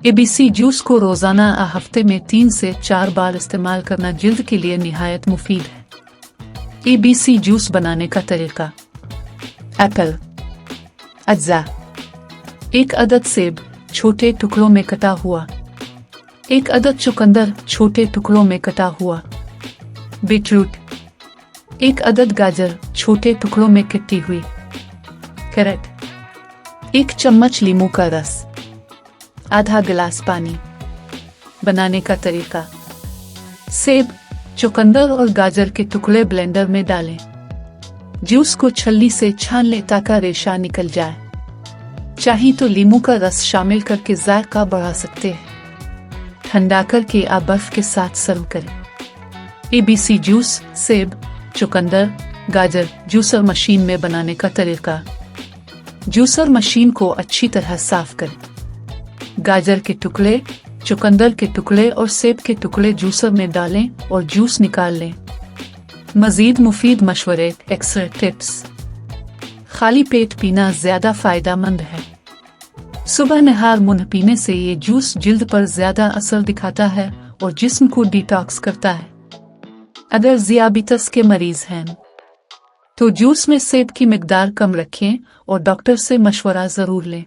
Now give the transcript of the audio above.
ABC juice को रोजाना हफ्ते में 3 से 4 बार इस्तेमाल करना जिल्द के लिए निहायत मुफीद है। एबीसी जूस बनाने का तरीका। एप्पल अज्जा 1 अदद सेब छोटे टुकड़ों में कटा हुआ, 1 अदद चुकंदर छोटे टुकड़ों में कटा हुआ, बीटरूट 1 अदद गाजर छोटे टुकड़ों में कटी हुई, कैरेट 1 चम्मच नींबू का रस, आधा गिलास पानी। बनाने का तरीका। सेब, चुकंदर और गाजर के टुकड़े ब्लेंडर में डालें। जूस को छलनी से छान लें ताकि रेशा निकल जाए। चाहे तो नींबू का रस शामिल करके जायका बढ़ा सकते हैं। ठंडा करके आप बर्फ के साथ सर्व करें। एबीसी जूस सेब, चुकंदर, गाजर जूसर मशीन में बनाने का तरीका। जूसर मशीन को अच्छी तरह साफ करें। गाजर के टुकड़े, चुकंदर के टुकड़े और सेब के टुकड़े जूसर में डालें और जूस निकाल लें। मजीद मुफीद मशवरे एक्स्ट्रा टिप्स। खाली पेट पीना ज्यादा फायदेमंद है। सुबह नहार मुंह पीने से ये जूस जिल्द पर ज्यादा असर दिखाता है और जिस्म को डिटॉक्स करता है। अगर ज़ियाबितस के मरीज हैं तो जूस में सेब की मिकदार कम रखें और डॉक्टर से मशवरा जरूर लें।